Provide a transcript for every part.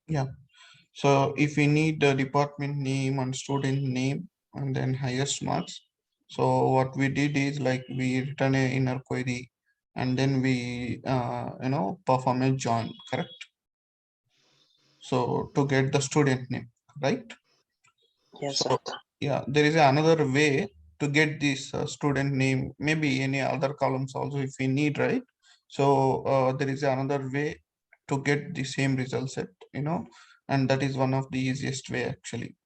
Yeah. So if we need the department name and student name and then highest marks, so what we did is like we return a inner query and then we perform a join, correct? So to get the student name, right? Yes, So sir. yeah, there is another way to get this student name, maybe any other columns also if we need, right? So there is another way to get the same result set, and that is one of the easiest way actually.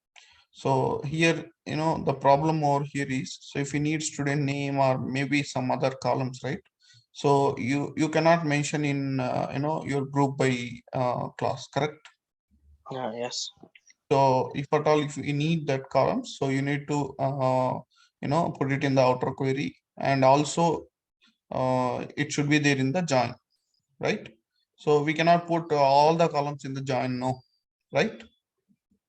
So here, the problem over here is, so if you need student name or maybe some other columns, right? So you cannot mention in your group by class, correct? Yes. So if at all if you need that column, so you need to put it in the outer query, and also it should be there in the join, right? So we cannot put all the columns in the join, no, right?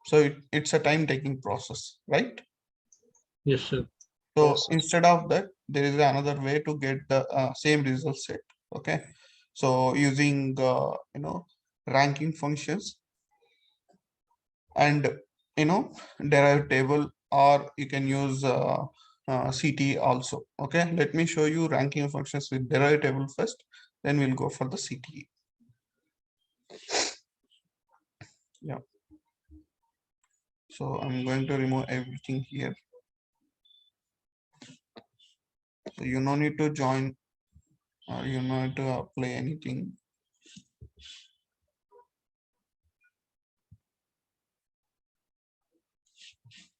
So it's a time taking process, right? Yes, sir. So Yes, sir. instead of that, there is another way to get the same result set. Okay. So using ranking functions and derive table, or you can use CT also. Okay. Let me show you ranking functions with derive table first. Then we'll go for the CT. Yeah. So I'm going to remove everything here. So you no need to join or you no need to apply anything.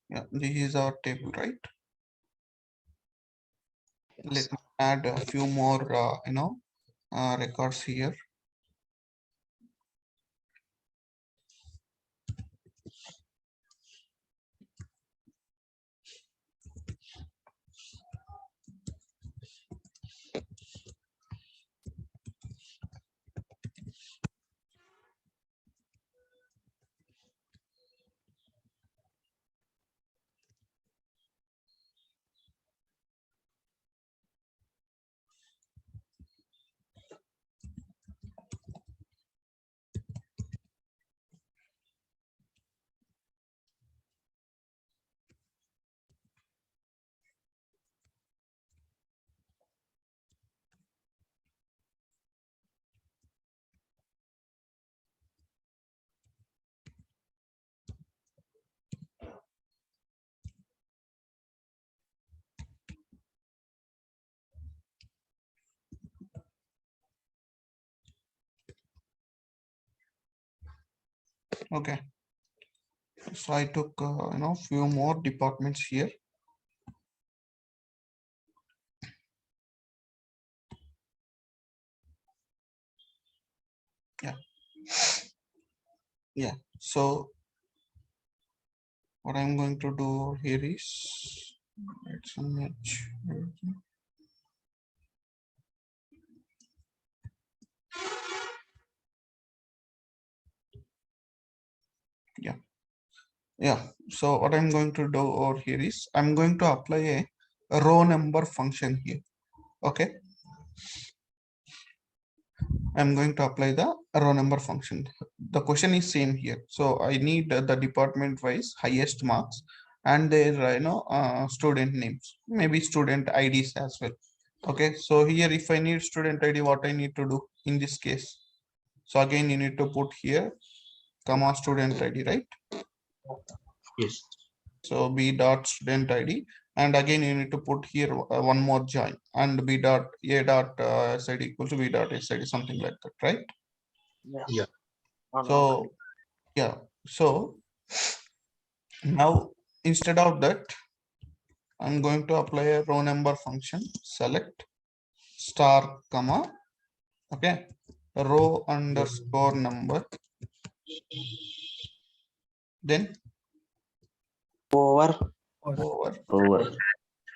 Yeah, this is our table, right? Yes. Let me add a few more, records here. Okay, so I took few more departments here. Yeah, yeah. So what I'm going to do here is let's match everything. Yeah, yeah. So what I'm going to do over here is I'm going to apply a row number function here. Okay, I'm going to apply the row number function. The question is same here. So I need the department wise highest marks and their student names, maybe student IDs as well. Okay, so here if I need student ID, what I need to do in this case? So again, you need to put here comma student ID, right? Yes. So b dot student ID, and again you need to put here one more join and b dot a dot sid equal to b dot sid, something like that, right? Yeah. Yes. So yeah, so now instead of that, I'm going to apply a row number function, select star comma, okay, row underscore number, then Over. over. Over.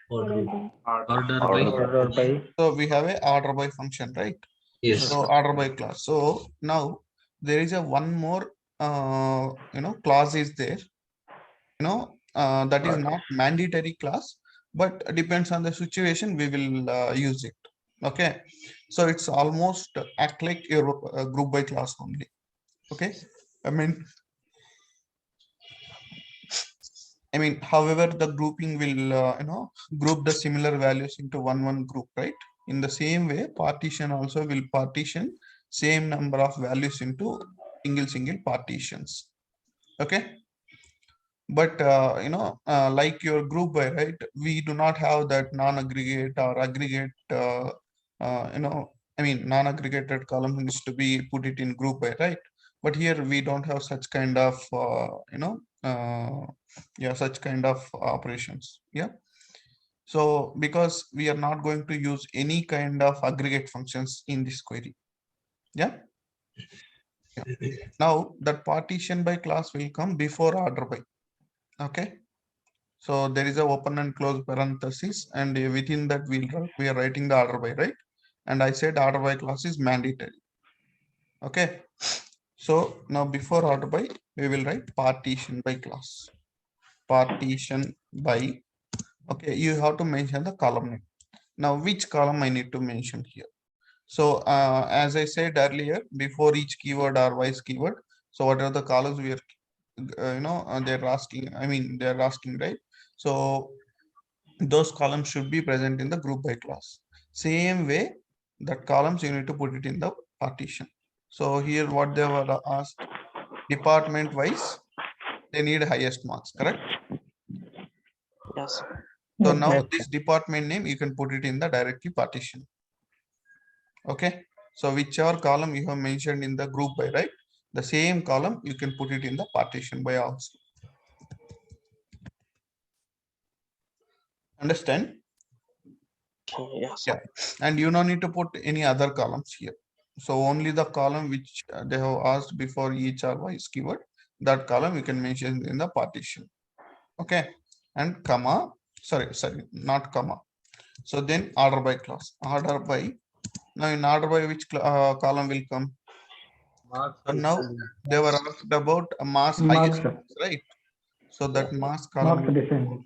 Order Order by. by. So we have a order by function, right? Yes. So order by class. So now there is a one more clause is there, that is not mandatory class, but depends on the situation we will use it. Okay, so it's almost act like your group by class only. Okay, I mean, however, the grouping will, group the similar values into one group, right? In the same way, partition also will partition same number of values into single partitions. Okay. But, like your group by, right? We do not have that non-aggregate or aggregate, non-aggregated column needs to be put it in group by, right? But here we don't have such kind of, such kind of operations. Yeah. So because we are not going to use any kind of aggregate functions in this query. Yeah. Yeah. Now that partition by clause will come before order by. Okay. So there is a open and close parenthesis, and within that we are writing the order by, right? And I said order by clause is mandatory. Okay. So now before order by, we will write partition by clause. Partition by. Okay, you have to mention the column name. Now, which column I need to mention here? So as I said earlier, before each keyword or vice keyword, so what are the columns we are, they're asking, they're asking, right? So those columns should be present in the group by clause. Same way, that columns you need to put it in the partition. So here what they were asked, department wise, they need highest marks, correct? Yes. So now this department name, you can put it in the directly partition. Okay. So whichever column you have mentioned in the group by, right? The same column, you can put it in the partition by also. Understand? Yes. Yeah. And you don't need to put any other columns here. So only the column which they have asked before each or vice keyword, that column you can mention in the partition. Okay. And comma, sorry, not comma. So then order by clause, order by. Now in order by which column will come? So now they were asked about a mass highest marks, right? So that mass column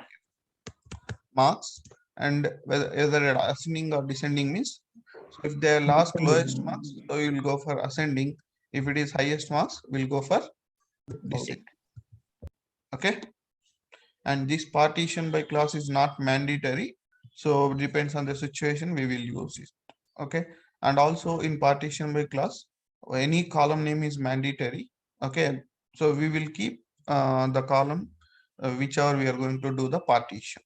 marks, and whether ascending or descending means, so if they are last lowest marks, so you will go for ascending. If it is highest marks, we'll go for descending. Okay. And this partition by clause is not mandatory, so depends on the situation we will use it. Okay. And also in partition by clause, any column name is mandatory. Okay. So we will keep the column whichever we are going to do the partition,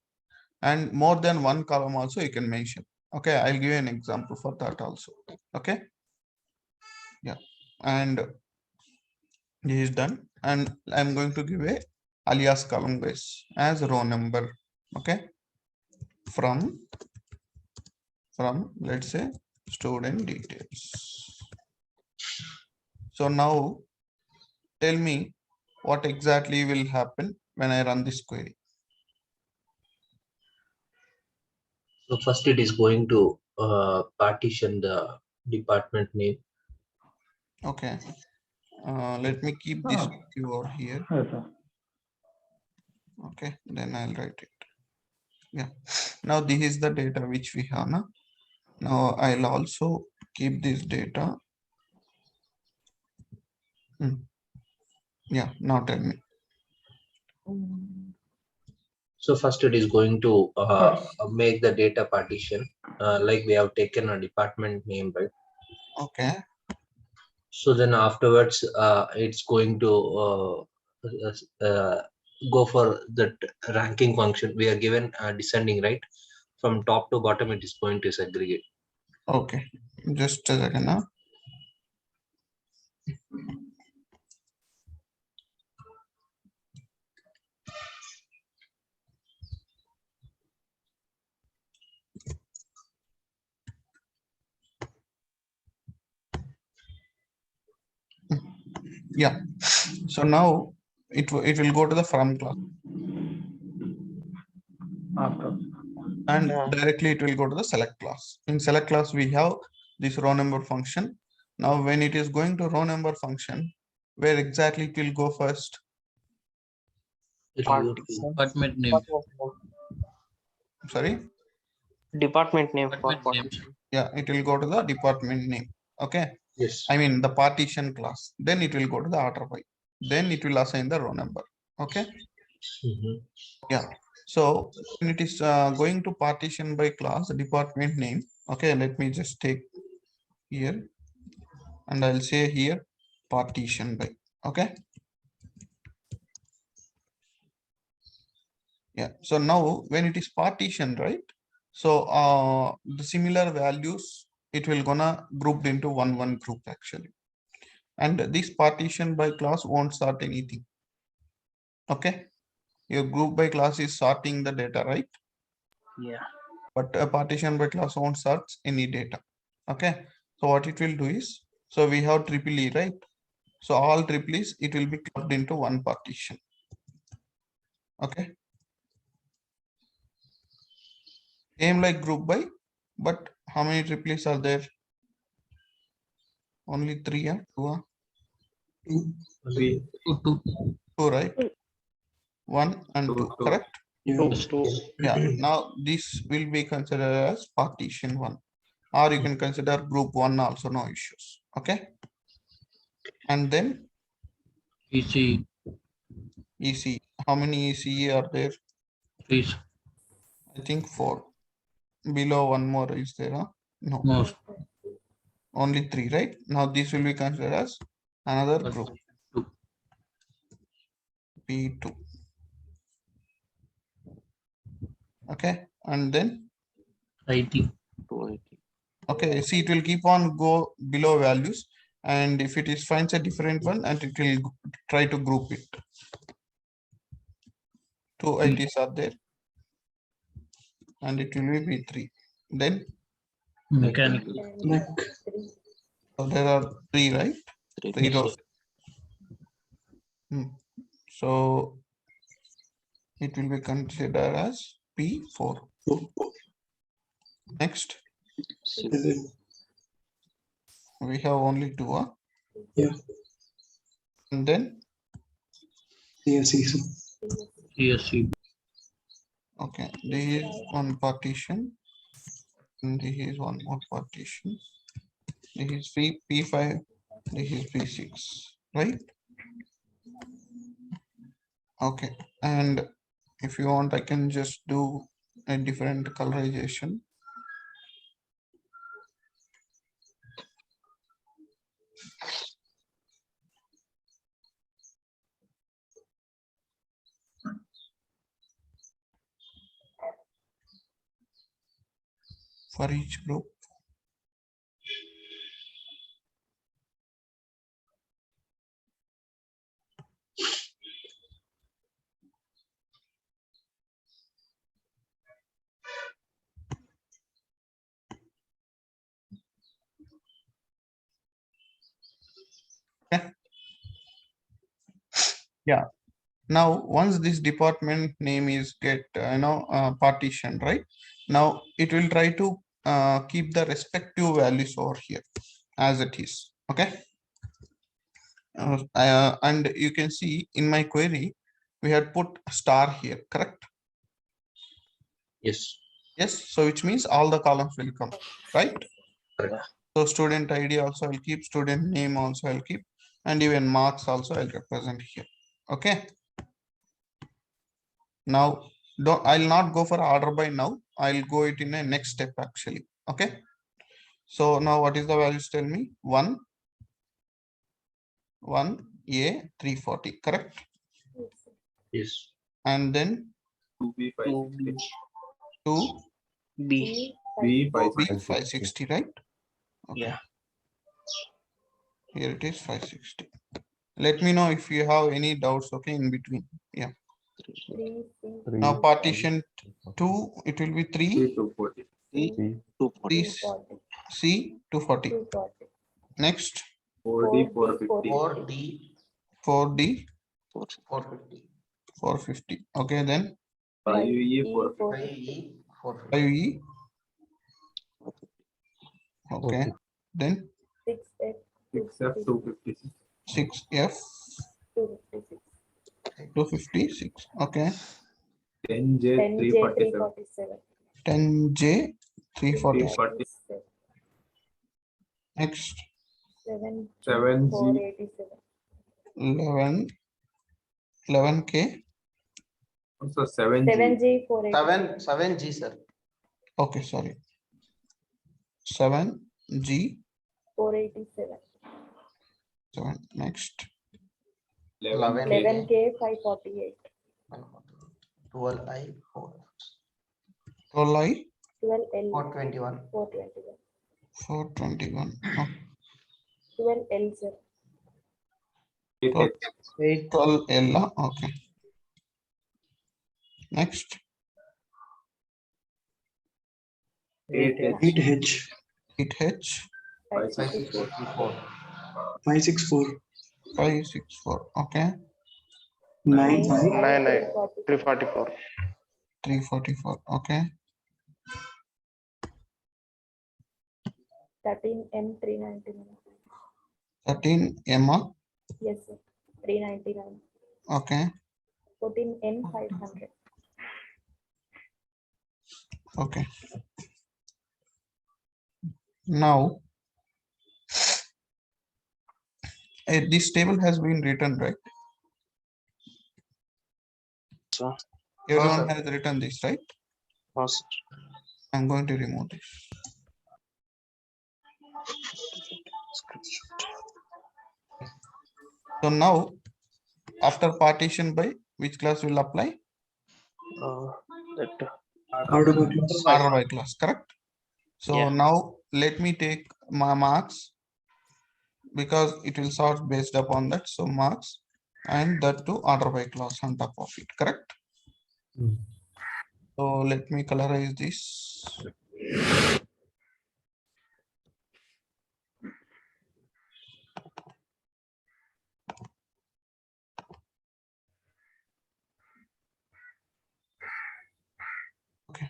and more than one column also you can mention. Okay, I'll give you an example for that also. Okay. Yeah. And this is done, and I'm going to give a alias column base as row number. Okay. From let's say student details. So now tell me what exactly will happen when I run this query. So first it is going to partition the department name. Okay. Let me keep this over here. Okay, then I'll write it. Yeah. Now this is the data which we have now. Now I'll also keep this data. Yeah, now tell me. So first it is going to make the data partition, like we have taken a department name, right? Okay. So then afterwards, it's going to go for the ranking function. We are given descending, right? From top to bottom, it is going to segregate. Okay. Just a second now. Yeah. So now it will go to the from class. And directly it will go to the select class. In select class, we have this row number function. Now when it is going to row number function, where exactly it will go first? It will go to department name. Sorry? Department name for Department name. partition. Yeah, it will go to the department name. Okay. Yes. I mean the partition class. Then it will go to the order by. then it will assign the row number. Okay. Mhm. Yeah. So when it is going to partition by class department name. Okay, let me just take here and I'll say here partition by. Okay. Yeah. So now when it is partition, right? So the similar values, it will gonna grouped into one group actually. And this partition by class won't sort anything. Okay. Your group by class is sorting the data, right? Yeah. But a partition by class won't sort any data. Okay. So what it will do is, so we have triple E, right? So all triples, it will be clubbed into one partition. Okay. Same like group by, but how many triples are there? Only three, two, two, right? One and two, correct? Two. Yeah. Now this will be considered as partition one, or you can consider group one also, no issues. Okay. And then EC, EC. How many ECE are there? please, I think four. Below one more is there? Huh? No, most, only three, right? Now this will be considered as another group, two, P2. Okay, and then IT, 280. okay, see it will keep on go below values, and if it is finds a different one, and it will try to group it. Two ITs are there, and it will be P3. Then mechanical, so there are three, right? Three rows. So it will be considered as P4. Next, we have only two. Yeah. And then CSC, okay, there is one partition, and there is one more partition. This is P5, this is P6, right? Okay, and if you want, I can just do a different colorization. For each group. Okay. Yeah. Now, once this department name is get partition, right? Now it will try to keep the respective values over here as it is. Okay. And you can see in my query, we had put star here, correct? Yes. Yes. So which means all the columns will come, right? Correct. So student ID also I'll keep, student name also I'll keep, and even marks also I'll represent here. Okay. Now I'll not go for order by now. I'll go it in a next step actually. Okay. So now what is the values? Tell me. 1 A 340, correct? Yes. And then 2B. 2 B. B 560, right? Okay. Yeah. Here it is 560. Let me know if you have any doubts, okay, in between. Yeah. Now partition 2, it will be 3 240. C 240. Next 4D 4D 450. 450. Okay, then 5E 5E. Okay, then 6F 256. 6F 256. Okay, 10J 347. 10J 340. Next 7G 11K. So 7G. 7G 480. 7G, sir. Okay, sorry. 7G 487. 7. Next. 11K. 11K 548. 12I 4. 12I 12L 421. 421. 421. Oh, 12L sir. 8H. 12L. Okay. Next. 8H. 8H 8H 564. 564. 564 564. Okay. 95 344. 344. Okay. 13M 399. 13M. Yes sir. 399. Okay. 14N 500. Okay. Now, this table has been written, right? Sir. Everyone sir. has written this, right? First. I'm going to remove this. So now, after partition by, which class will apply? That order by class. Order by class, correct? So Yeah. now let me take my marks because it will sort based upon that. So marks and that to order by class on top of it, correct? Hmm. So let me colorize this. Okay.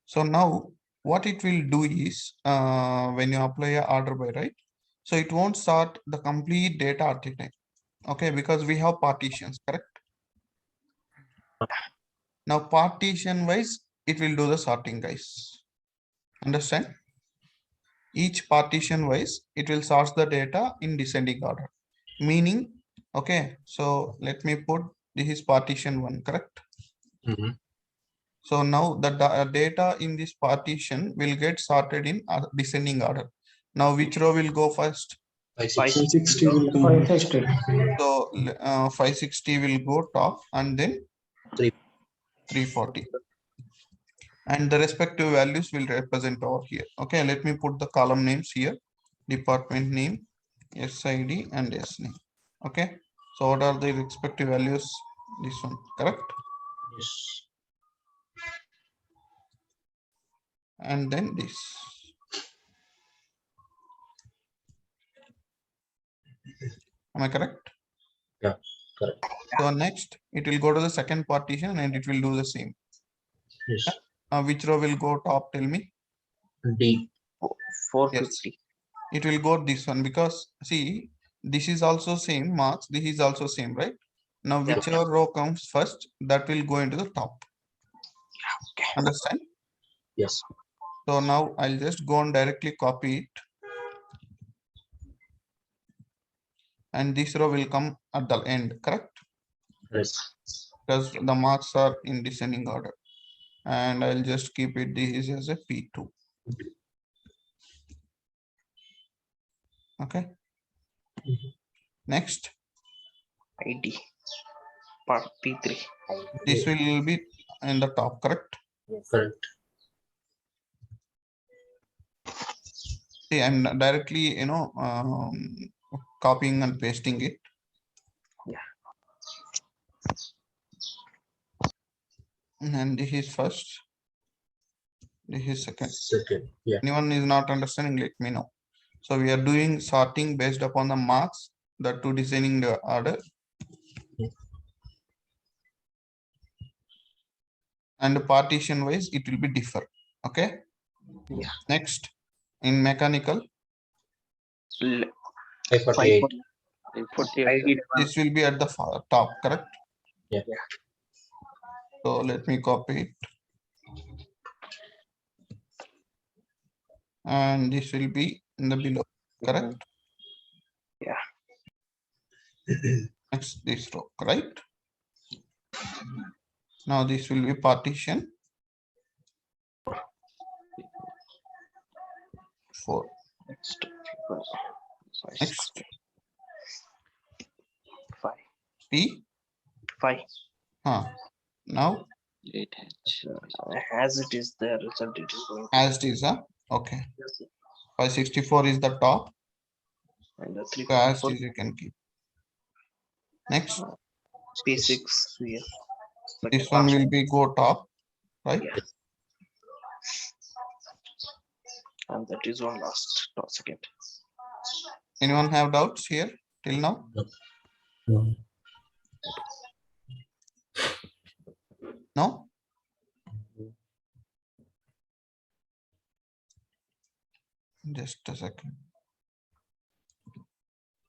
So now what it will do is when you apply a order by, right? So it won't sort the complete data at a time. Okay, because we have partitions, correct? Now partition wise, it will do the sorting, guys. Understand? Each partition wise, it will sort the data in descending order. Meaning, okay, so let me put this is partition 1, correct? Mhm. So now the data in this partition will get sorted in descending order. Now which row will go first? 560 will come. So 560 will go top and then 340. And the respective values will represent over here. Okay, let me put the column names here. Department name, SID and S name. Okay, so what are the respective values? This one, correct? Yes. And then this. Am I correct? Yeah, correct. So next, it will go to the second partition and it will do the same. Yes. Which row will go top? Tell me. D. 450. It will go this one because see, this is also same marks. This is also same, right? Now, Yeah. whichever row comes first, that will go into the top. Understand? Yes. So now I'll just go and directly copy it. And this row will come at the end, correct? Yes. Because the marks are in descending order. And I'll just keep it this as a P2. Okay. Next, ID. Part P3. this will be in the top, correct? Yes. Correct. See, I'm directly, copying and pasting it. Yeah. And this is first. This is second. Second. Yeah. Anyone is not understanding, let me know. So we are doing sorting based upon the marks, that to designing the order. And partition wise, it will be differ. Okay. Yeah. Next, in mechanical, 548. 548. this will be at the top, correct? Yeah. So let me copy it. And this will be in the below, correct? Yeah. Next this row, right? Now this will be partition 4. Next. Next 5. P. 5. Now As it is, the result it is going to as it is, okay. be. 564 is the top. And the So as 344 is you can keep. Next, P6 here. this one will be go top, right? Yeah. And that is one last second. Anyone have doubts here till now? No. No? Just a second.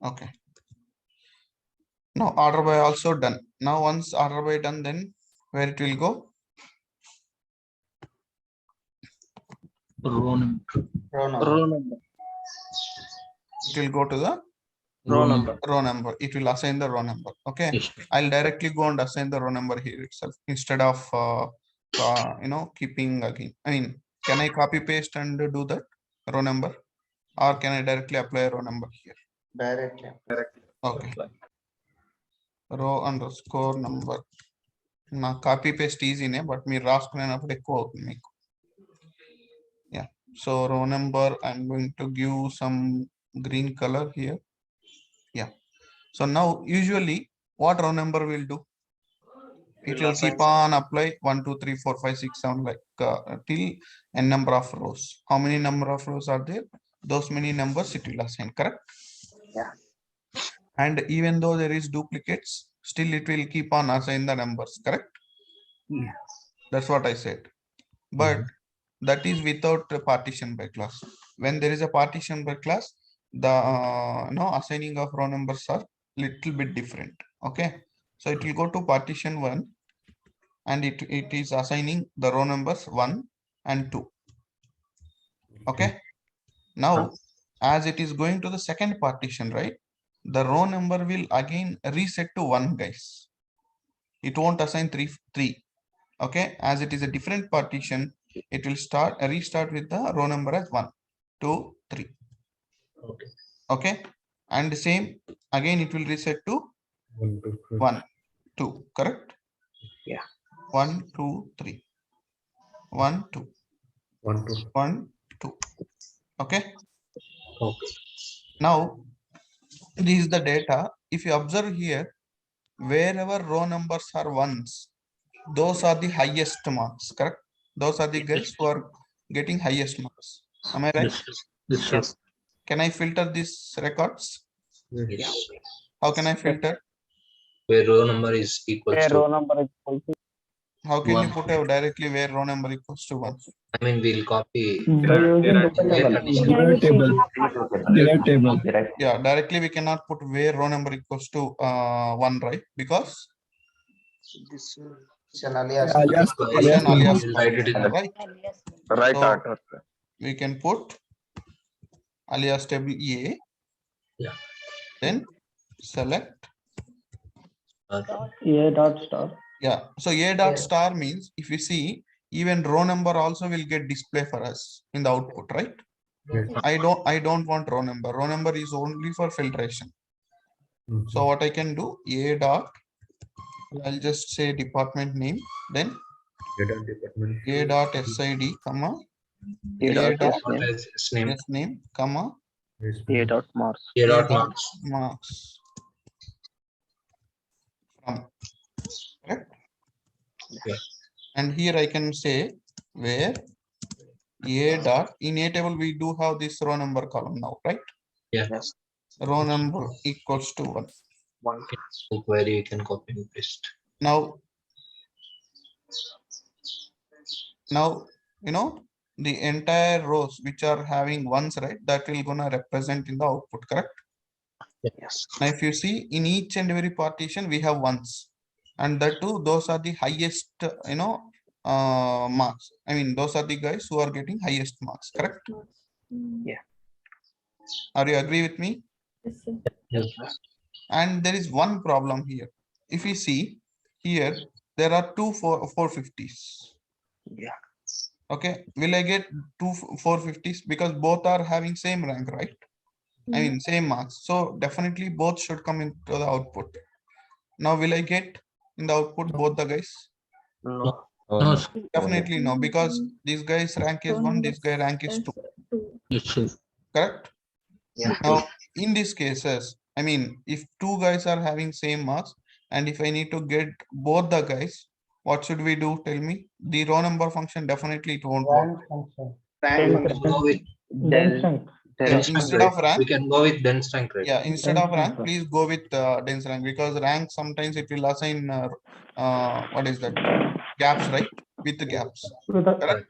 Okay. Now order by also done. Now once order by done, then where it will go? Row number. Row number. It will go to the Row number. row number. It will assign the row number. Okay. Yes. I'll directly go and assign the row number here itself instead of keeping again. I mean, can I copy paste and do that row number, or can I directly apply a row number here? Directly. Okay. Row underscore number. నా copy paste ఈజీనే but మీరు రాసుకునేటప్పుడు ఎక్కువ అవుతుంది మీకు. Yeah. So row number, I'm going to give some green color here. Yeah. So now usually what row number will do? It will keep on apply 1, 2, 3, 4, 5, 6, 7 like till n number of rows. How many number of rows are there? Those many numbers it will assign, correct? Yeah. And even though there is duplicates, still it will keep on assign the numbers, correct? Yeah. That's what I said. But that is without a partition by clause. When there is a partition by clause, the assigning of row numbers are little bit different. Okay. So it will go to partition 1 and it is assigning the row numbers 1 and 2. Okay. Now, as it is going to the second partition, right? The row number will again reset to 1, guys. It won't assign 3. Okay. As it is a different partition, it will restart with the row number as 1, 2, 3. Okay. Okay. And same again, it will reset to 1, 2, correct? Yeah. 1, 2, 3. 1, 2. 1, 2. 1, 2. Okay. Okay. Now, this is the data. If you observe here, wherever row numbers are ones, those are the highest marks, correct? Those are the guys who are getting highest marks. Am I right? Yes. Yes, sir. Yes. Can I filter these records? Yes. How can I filter? Where row number is equals to. Row number is equal to How can you 1. put out directly where row number equals to 1? I mean, we'll copy. by using Derived table. Derived table. Yeah, directly we cannot put where row number equals to 1, right? Because this it's an alias Write it in the right? right So, order. we can put alias table A. Yeah. Then select. A dot star. Yeah. So A dot star means if you see, even row number also will get display for us in the output, right? Yes. I don't want row number. Row number is only for filtration. So what I can do, A dot, I'll just say department name, then A dot SID, comma, A dot name. S name, comma, A dot marks. A dot A marks. marks. From, correct? Yeah. And here I can say where A dot, in A table we do have this row number column now, right? Yeah. Yes. Row number equals to 1. 1. Query you can copy and paste. Now, the entire rows which are having ones, right? That will gonna represent in the output, correct? Yes. Now, if you see in each and every partition, we have ones, and that too, those are the highest, marks. I mean, those are the guys who are getting highest marks, correct? Yeah. Are you agree with me? Yes, sir. Yes. And there is one problem here. If you see here, there are two 450s. Yeah. Okay, will I get two 450s because both are having same rank, right? I mean same marks. So definitely both should come into the output. Now will I get in the output both the guys? No. No, sir. Definitely no, because this guy's rank is 1, this guy rank is 2, Yes, sir. correct? Yeah. Now in these cases, I mean if two guys are having same marks and if I need to get both the guys, what should we do? Tell me. The row number function definitely it won't work. Rank We can go with del Yeah, dense rank, instead right? of rank, We can go with dense rank, right? yeah, instead of rank, please go with dense rank because rank sometimes it will assign what is that? Gaps, right? With the gaps. Correct.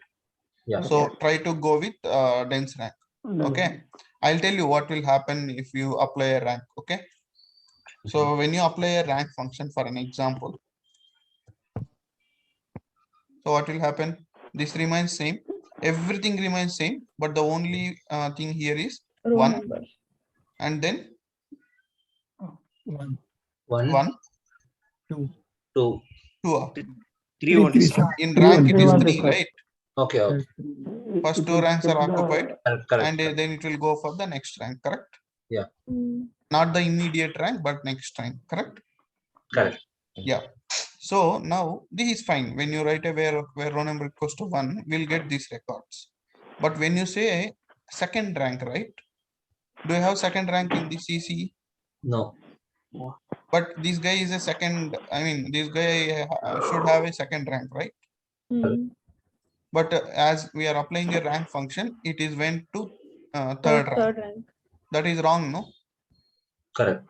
Yeah. So try to go with dense rank. Okay. I'll tell you what will happen if you apply a rank. Okay. So when you apply a rank function for an example, so what will happen? This remains same. Everything remains same, but the only thing here is Row 1 number. and then 1, 1, 1, 2, 2. 2. 3 only, sir. In Three rank only, it is three 3, right? Okay, okay. First 2 ranks are occupied Correct. and then it will go for the next rank, correct? Mm. Not the immediate rank, but next rank, correct? Correct. Yeah. So now this is fine. When you write a where row number equals to 1, we'll get these records. But when you say second rank, right? Do you have second rank in the CC? No. But this guy is a second, I mean, this guy should have a second rank, right? Mm. But as we are applying a rank function, it is went to third rank. Third rank. That is wrong, no? Correct.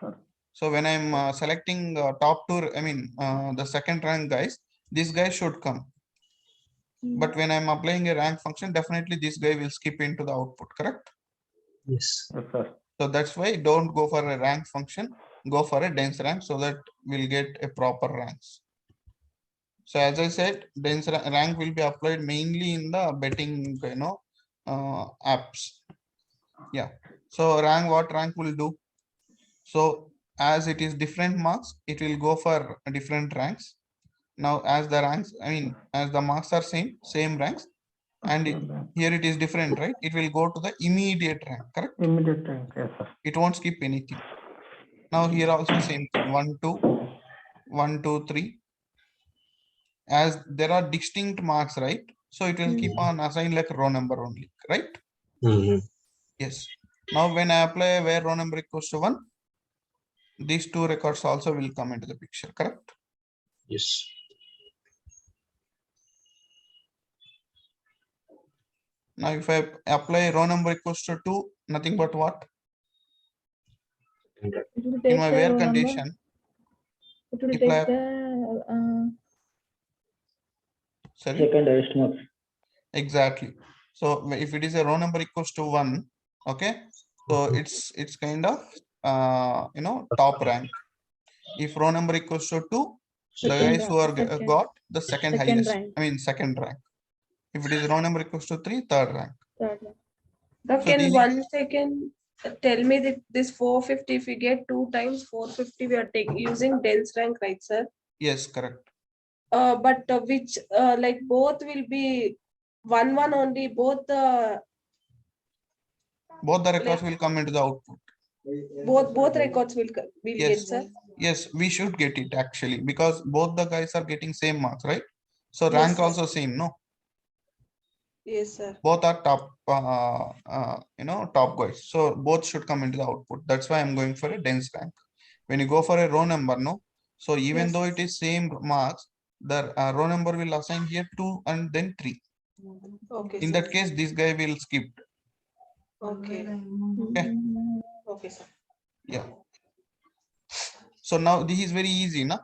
So when I'm selecting top 2, I mean the second rank guys, this guy should come. But when I'm applying a rank function, definitely this guy will skip into the output, correct? Yes. So that's why don't go for a rank function, go for a dense rank so that we'll get a proper ranks. So as I said, dense rank will be applied mainly in the betting, apps. Yeah. So what rank will do? So as it is different marks, it will go for different ranks. Now as the ranks, I mean, as the marks are same ranks, and here it is different, right? It will go to the immediate rank, correct? Immediate rank, yes, sir. It won't skip anything. Now here also same thing, 1, 2, 1, 2, 3. As there are distinct marks, right? So it will keep on assign like row number only, right? Mhm. Yes. Now when I apply where row number equals to 1, these two records also will come into the picture, correct? Yes. Now if I apply row number equals to 2, nothing but what? It will In take my the where row number. condition, It will if take I- the sorry, Second highest marks. exactly. So if it is a row number equals to 1, okay, so it's kind of top rank. If row number equals to 2, the Second guys who are rank, got the second second highest, rank. I mean second rank. If it is row number equals to 3, third rank. Third rank. Now, So can these- 1 second tell me that this 450, if we get 2 times 450, we are using dense rank, right, sir? Yes, correct. But which like both will be 1 only, both the Both the records will come into the output. both records will Yes. get, sir. Yes, we should get it actually because both the guys are getting same marks, right? So Yes, rank sir. also same, no? Yes, sir. Both are top, top guys. So both should come into the output. That's why I'm going for a dense rank. When you go for a row number, no? So even Yes. though it is same marks, the row number will assign here 2 and then 3. Okay. In sir. that case, this guy will skip. Okay. Okay. Okay, sir. Yeah. So now this is very easy, na?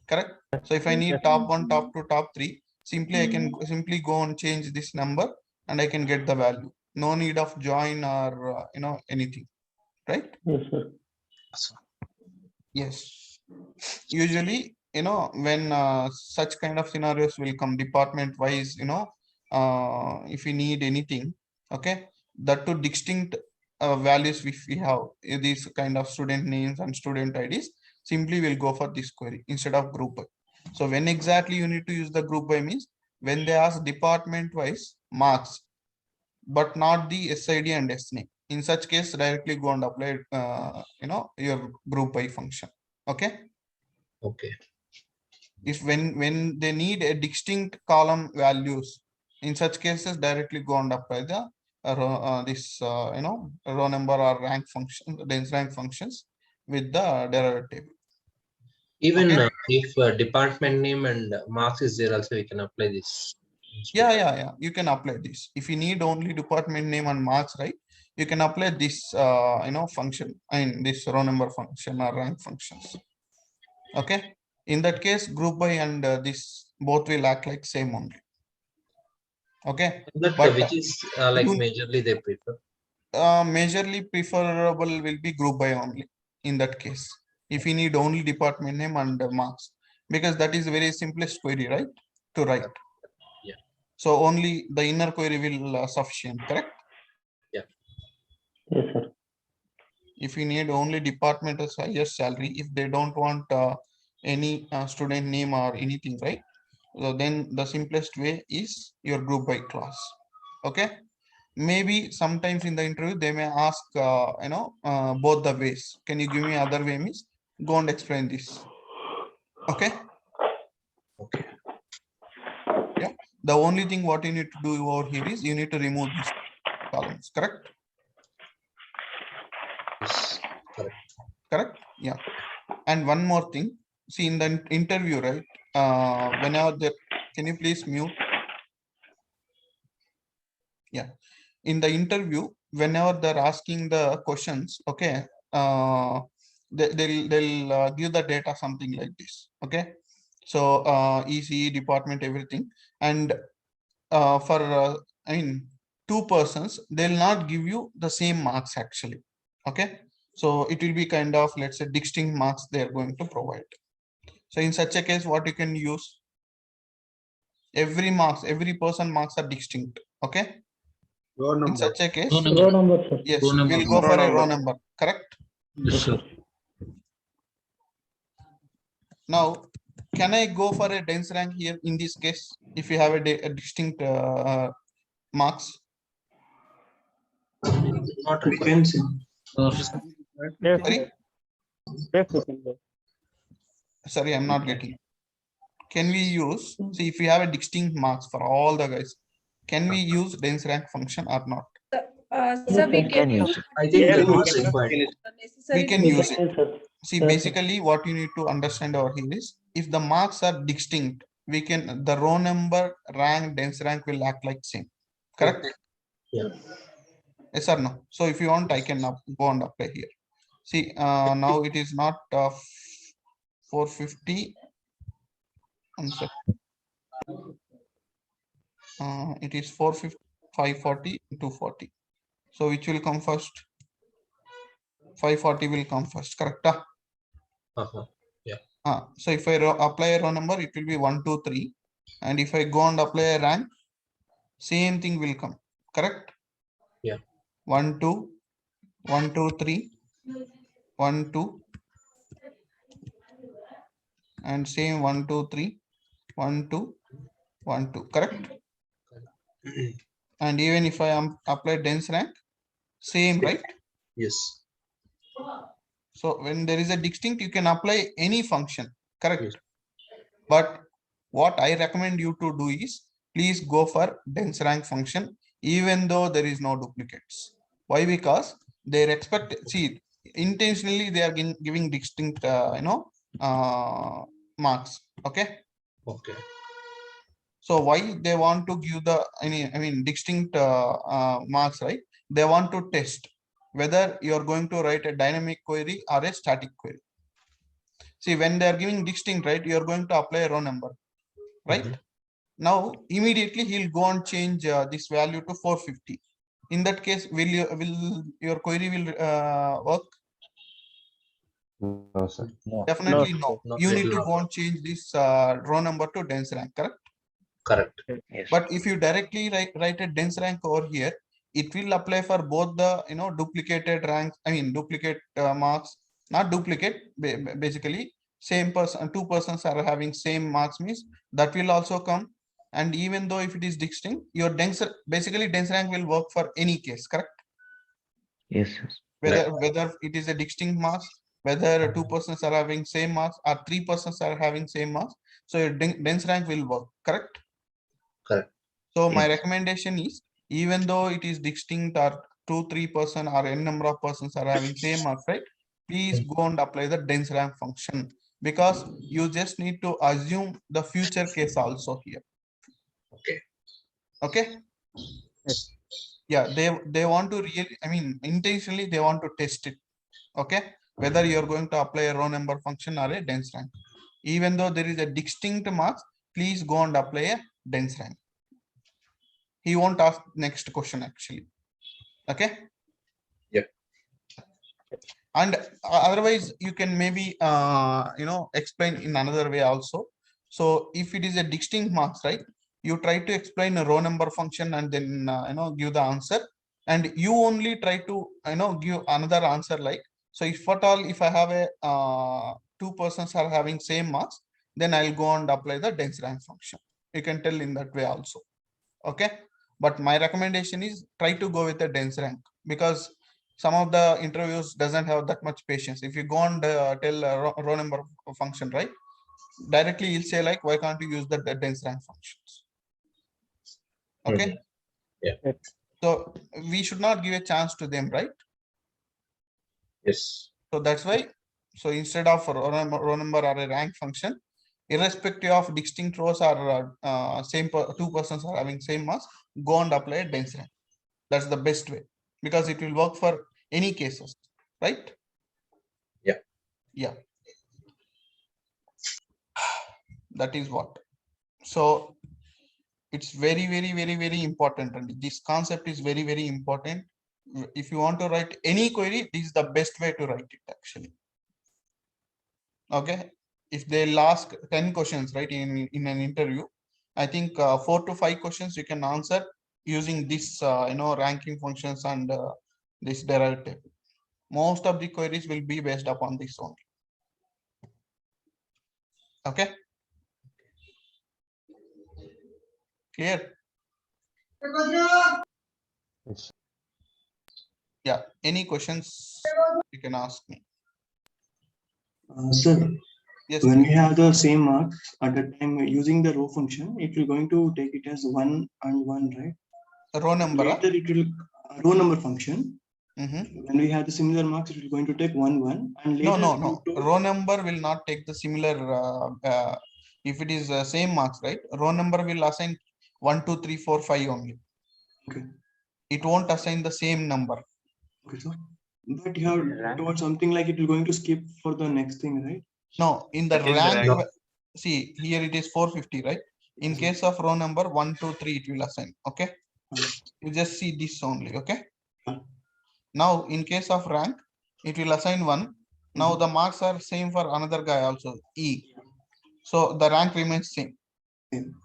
Correct. So if I need top 1, top 2, top 3, simply I can simply go and change this number and I can get the value. No need of join or anything, right? Yes, sir. Yes. Usually, when such kind of scenarios will come department wise, if you need anything, okay, that to distinct values if we have these kind of student names and student IDs, simply we'll go for this query instead of group by. So when exactly you need to use the group by means when they ask department wise marks, but not the SID and SNAME. In such case, directly go and apply, your group by function. Okay. Okay. If when they need a distinct column values, in such cases, directly go and apply the row number or rank function, dense rank functions with the derivative table. Even Okay. if department name and marks is there, also we can apply this. Yeah. You can apply this. If you need only department name and marks, right? You can apply this, function and this row number function or rank functions. Okay. In that case, group by and this both will act like same only. Okay. But But which is like you- majorly they prefer. majorly preferable will be group by only in that case. If you need only department name and marks, because that is very simplest query, right? To write. Yeah. So only the inner query will sufficient, correct? Yeah. Yes, sir. If you need only department as highest salary, if they don't want any student name or anything, right? So then the simplest way is your group by clause. Okay. Maybe sometimes in the interview they may ask, both the ways. Can you give me other way? Means go and explain this. Okay. Okay. Yeah. The only thing what you need to do over here is you need to remove these columns. Correct. Yes. Correct. Correct. Yeah. And one more thing. See in the interview, right? Whenever they, can you please mute? Yeah. In the interview, whenever they're asking the questions, okay, they'll give the data something like this. Okay. So ECE department, everything. And for two persons, they'll not give you the same marks actually. Okay. So it will be kind of, let's say, distinct marks they are going to provide. So in such a case, what you can use, every person marks are distinct. Okay. Row In number. such a case, Row Row number. number, sir. yes, Row number. we'll go Row for a number. row number. Correct. Yes, sir. Now, can I go for a dense rank here in this case if you have a distinct marks? Not We required. can see. Sorry, Yes, sir. sorry, I'm not getting. Can we use, see if we have a distinct marks for all the guys, can we use dense rank function or not? Sir, we can use. I think Yeah, not we required. We can use it. Yes, sir. See, basically what you need to understand over here is if the marks are distinct, we can, the row number, rank, dense rank will act like same. Correct? Yeah. Yes or no? So if you want, I can go and apply here. See, now it is not 450. One sec. It is 450, 540, 240. So which will come first? 540 will come first, correct? So if I apply a row number, it will be 1, 2, 3. And if I go and apply a rank, same thing will come, correct? Yeah. 1, 2, 1, 2, 3, 1, 2, and same 1, 2, 3, 1, 2, 1, 2, correct? And even if I am apply dense rank, same, right? Yes. So when there is a distinct, you can apply any function, correct? Yes. But what I recommend you to do is please go for dense rank function, even though there is no duplicates. Why? Because they expect, see, intentionally they are giving distinct, marks. Okay. Okay. So why they want to give the distinct marks, right? They want to test whether you are going to write a dynamic query or a static query. See, when they are giving distinct, right, you are going to apply a row number, right? Now immediately he'll go and change this value to 450. In that case, will your query will work? No, sir. Definitely no. Not You need really. to go and change this row number to dense rank, correct? Correct. Yes. But if you directly write a dense rank over here, it will apply for both the duplicated ranks. I mean duplicate marks, not duplicate. Basically, same person, two persons are having same marks means that will also come. And even though if it is distinct, your dense basically dense rank will work for any case, correct? Yes, sir. Whether it is a distinct marks, whether two persons are having same marks or three persons are having same marks, so your dense rank will work, correct? Correct. So my Yes. recommendation is, even though it is distinct or 2-3 person or n number of persons are having same marks, right? Please go and apply the dense rank function, because you just need to assume the future case also here. Okay. Okay. Yes. Yeah, they want to really, I mean, intentionally they want to test it. Okay, whether you're going to apply a row number function or a dense rank. Even though there is a distinct marks, please go and apply a dense rank. He won't ask next question actually. Okay. Yeah. And otherwise you can maybe explain in another way also. So if it is a distinct marks, right, you try to explain a row number function and then give the answer, and you only try to give another answer, like, so if at all if I have a two persons are having same marks, then I'll go and apply the dense rank function. You can tell in that way also. Okay, but my recommendation is try to go with a dense rank, because some of the interviews doesn't have that much patience. If you go and tell a row number function, right, directly you'll say like, why can't you use the dense rank functions? Okay. Yeah. So we should not give a chance to them, right? Yes. So that's why, so instead of row number or a rank function, irrespective of distinct rows or two persons are having same marks, go and apply a dense rank. That's the best way, because it will work for any cases, right? Yeah. Yeah. That is what. So it's very, very, very, very important. And this concept is very, very important. If you want to write any query, this is the best way to write it actually. Okay. If they'll ask 10 questions, right, in an interview, I think 4 to 5 questions you can answer using this, ranking functions and this derivative. Most of the queries will be based upon this only. Okay. Clear? Yes. Yeah. Any questions you can ask me. Sir, Yes. when Please. we have the same marks at the time using the row function, it will going to take it as 1 and 1, right? Row number. Later it will row number function. Mm-hmm. When we have the similar marks, it will going to take 1 1, and later No. Row number will not take the similar. If it is same marks, right? Row number will assign 1, 2, 3, 4, 5 only. Okay. It won't assign the same number. Okay, sir. But you have told something like it will going to skip for the next thing, right? No, in the That is rank. rank. See, here it is 450, right? In Yes, case of row number 1, 2, 3, it will assign. Okay. Uh, You just see this only. Okay. uh, Now, in case of rank, it will assign 1. Now the marks are same for another guy also, E. So the rank remains same. Same.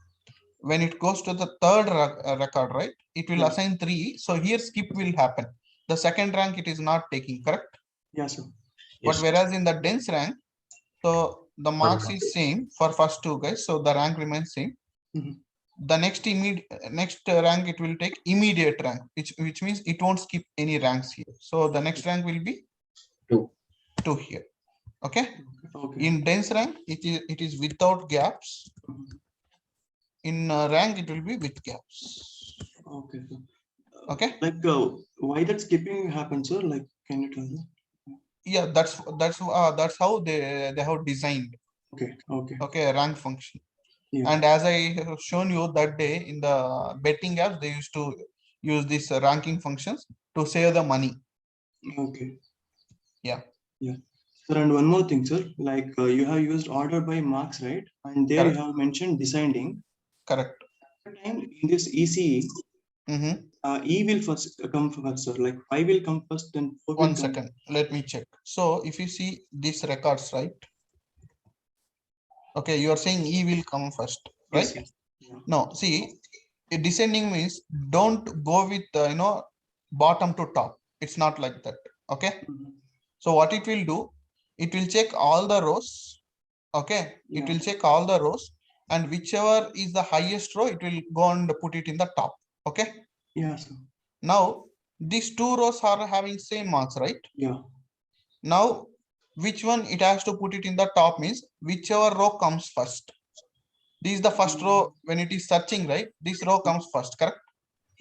When it goes to the third record, right, it will Yeah. assign 3. So here skip will happen. The second rank it is not taking, correct? Yes, sir. But Yes. whereas in the dense rank, so the marks mark. is same for first two guys. So the rank remains same. Mhm. The next rank it will take immediate rank, which means it won't skip any ranks here. So the next rank will be 2 here. Okay. Okay. In dense rank, it is without gaps. In rank, it will be with gaps. Okay, sir. Okay. Like why that skipping happens, sir? Like, can you tell me? Yeah, that's how they have designed. Okay. Okay. Okay, rank function. Yeah. And as I have shown you that day in the betting apps, they used to use these ranking functions to save the money. Okay. Yeah. Yeah. Sir, and one more thing, sir. Like you have used order by marks, right? And there Correct. you have mentioned descending. Correct. At the time in this ECE, E will first come first, sir. Like 5 will come first, then 4 will 1 come. second. Let me check. So if you see these records, right? Okay, you are saying E will come first, right? Yes, yes. Yeah. No, see, descending means don't go with bottom to top. It's not like that. Okay. Mhm. So what it will do, it will check all the rows. Okay. It Yeah. will check all the rows, and whichever is the highest row, it will go and put it in the top. Okay. Yeah, sir. Now these two rows are having same marks, right? Yeah. Now which one it has to put it in the top means whichever row comes first. This is the first row when it is searching, right? This row comes first, correct?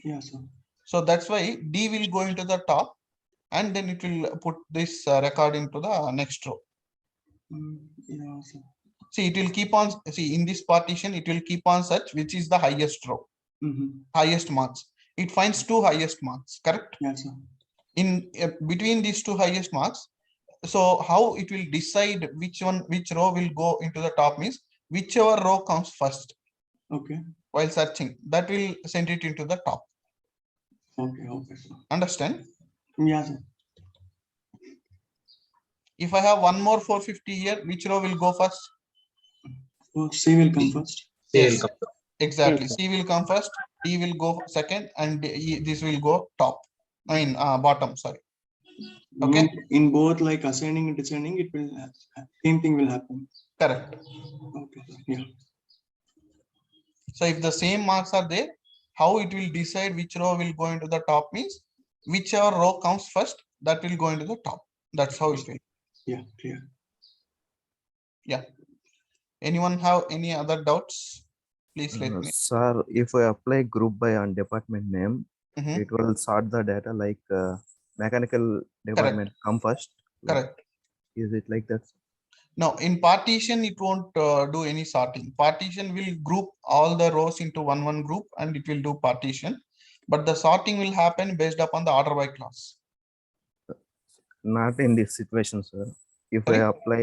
Yeah, sir. So that's why D will go into the top, and then it will put this record into the next row. Yeah, sir. See, it will keep on, see, in this partition, it will keep on search which is the highest row, highest marks. It finds two highest marks, correct? Yeah, sir. In between these two highest marks, so how it will decide which row will go into the top means whichever row comes first Okay. while searching, that will send it into the top. Okay. Okay, sir. Understand? Yeah, sir. If I have one more 450 here, which row will go first? So C will come first. C will Yes, come. exactly. C will come first, D will go second, and this will go top. I mean, bottom, sorry. Okay. In both like ascending and descending, it will same thing will happen. Correct. Okay, sir. Yeah. So if the same marks are there, how it will decide which row will go into the top means whichever row comes first, that will go into the top. That's how it will. Yeah, clear. Yeah. Anyone have any other doubts? Please let me. Sir, if I apply group by on department name, Mhm. it will sort the data like mechanical department come first. Like, Correct. is it like that? Now in partition, it won't do any sorting. Partition will group all the rows into one group and it will do partition. But the sorting will happen based upon the order by clause. Not in this situation, sir. If Sorry? I apply,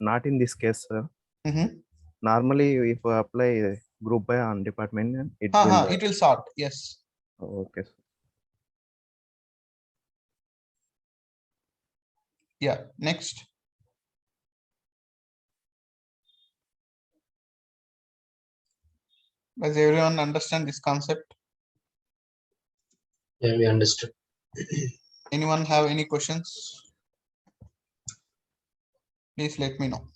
not in this case, sir. Mhm. Normally, if I apply group by on department name, it will. It will sort. Yes. Okay, sir. Yeah. Next. Does everyone understand this concept? Yeah, we understood. Anyone have any questions? Please let me know.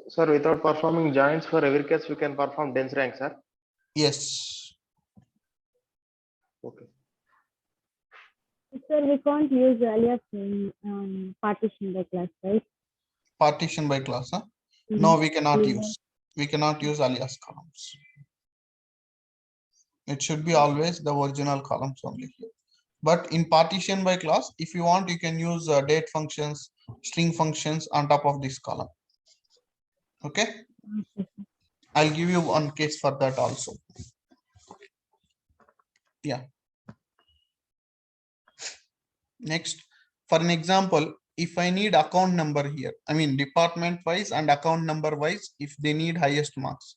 Sir, without performing joins for every case, we can perform dense rank, sir. Yes. Okay. Sir, we can't use alias in partition by class, right? Partition by clause. Huh? Mhm. No, we cannot Yeah. use. We cannot use alias columns. It should be always the original columns only here. But in partition by clause, if you want, you can use date functions, string functions on top of this column. Okay. I'll give you one case for that also. Yeah. Next, for an example, if I need account number here, I mean department wise and account number wise, if they need highest marks,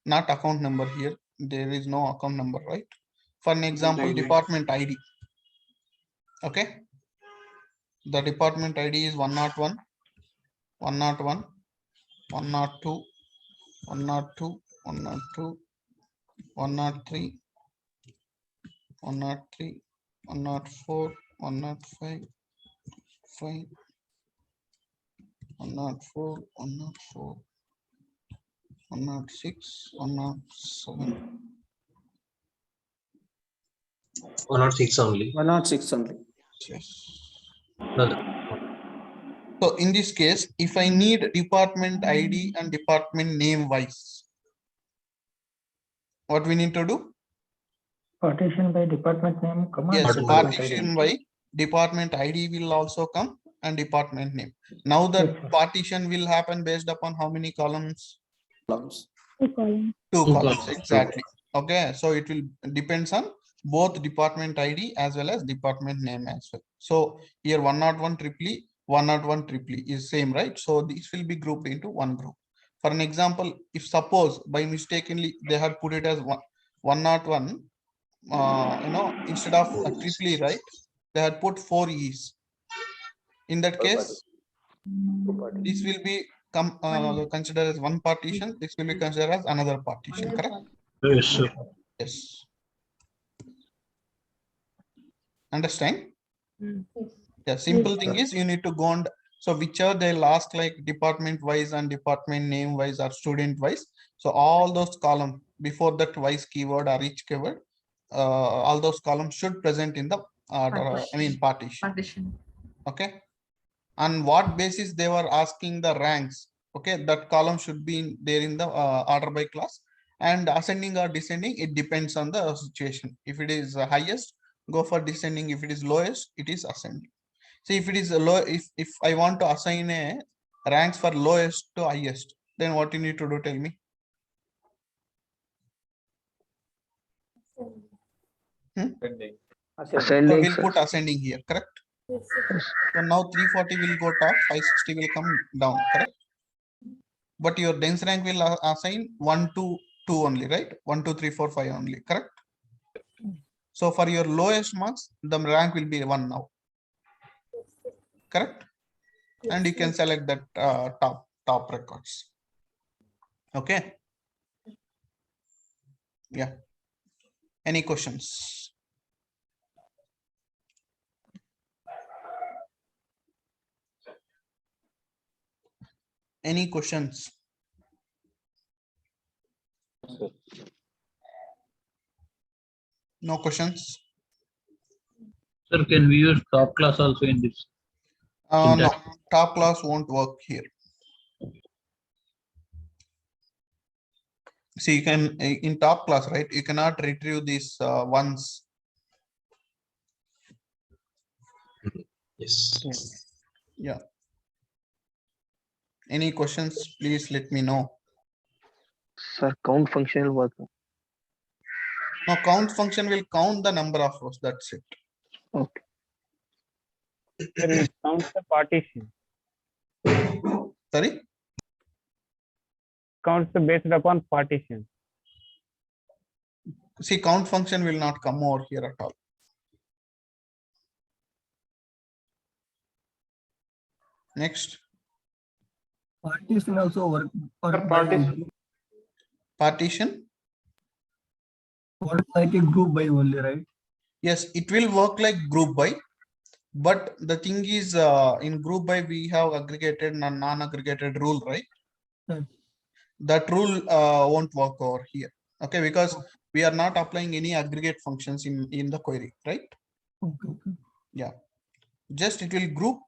not account number here, there is no account number, right? For an example, department ID. Okay. The department ID is 101, 101, 102, 102, 102, 103, 103, 104, 105, 5, 104, 104, 106, 107. 106 only. 106 only. Yes. No, So in this case, if I need department ID and department name wise, what we need to do? Partition by department name, comma. Yes, Department partition by department ID will also come and department name. Now the Yes, sir. partition will happen based upon how many columns? Columns. Two columns. Two Two columns, columns. exactly. Okay, so it will depends on both department ID as well as department name as well. So here 101 triply, 101 triply is same, right? So this will be grouped into one group. For an example, if suppose by mistakenly they had put it as 101, instead of a triply, right? They had put 4 E's. In that case, this will be considered as one partition. This will be considered as another partition. Correct? Yes, sir. Yes. Understand? Yeah. Simple thing is you need to go on. So whichever they'll ask like department wise and department name wise or student wise. So all those columns before that wise keyword or each keyword, all those columns should present in the partition. Okay. On what basis they were asking the ranks? Okay, that column should be there in the order by class, and ascending or descending, it depends on the situation. If it is highest, go for descending. If it is lowest, it is ascending. See, if it is low, if I want to assign a ranks for lowest to highest, then what you need to do? Tell me. So we'll put ascending here, correct? So now 340 will go top, 560 will come down, correct? But your dense rank will assign 1 to 2 only, right? 1, 2, 3, 4, 5 only, correct? So for your lowest marks, the rank will be 1 now, correct? And you can select that top records. Okay. Yeah. Any questions? Any questions? No questions? Sir, can we use top class also in this? No, top class won't work here. See, you can in top class, right? You cannot retrieve these ones. Yes. Yeah. Any questions? Please let me know. Sir, count function will work. Now, count function will count the number of rows. That's it. Okay. It counts the partition. Sorry? Counts based upon partition. See, count function will not come over here at all. Next. Partition also work. Partition. Work like a group by only, right? Yes, it will work like group by. But the thing is, in group by, we have aggregated and non-aggregated rule, right? Yes. That rule won't work over here. Okay, because we are not applying any aggregate functions in the query, right? Okay. Yeah. Just it will group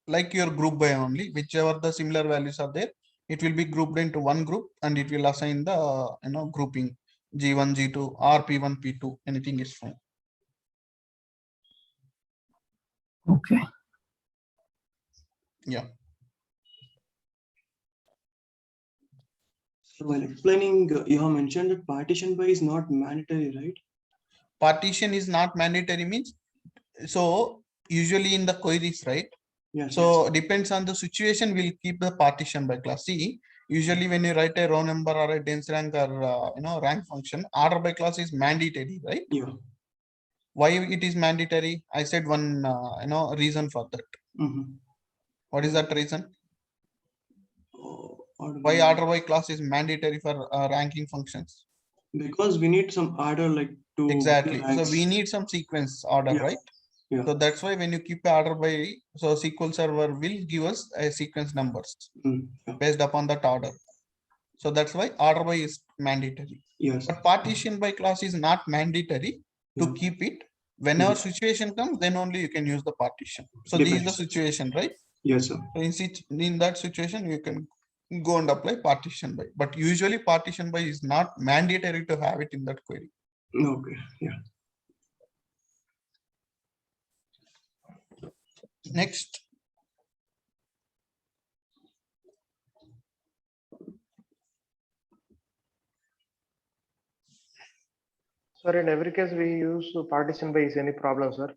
like your group by only, whichever the similar values are there, it will be grouped into one group and it will assign the grouping G1, G2 or P1, P2, anything is fine. Okay. Yeah. So while explaining, you have mentioned that partition by is not mandatory, right? Partition is not mandatory means, so usually in the queries, right? Yes. So depends on the situation, we'll keep the partition by class. See, usually when you write a row number or a dense rank or rank function, order by class is mandatory, right? Yeah. Why it is mandatory? I said one reason for that. What is that reason? Why order by class is mandatory for ranking functions? Because we need some order like to exactly. So we need some sequence order, right? Yeah. So that's why when you keep a order by, so SQL server will give us a sequence numbers based upon that order. So that's why order by is mandatory. Yes. But partition by class is not mandatory to keep it. Whenever situation comes, then only you can use the partition. So this is the situation, right? Yes, sir. So in that situation, you can go and apply partition by. But usually partition by is not mandatory to have it in that query. Okay. Yeah. Next. Sir, in every case we use partition by is any problem, sir?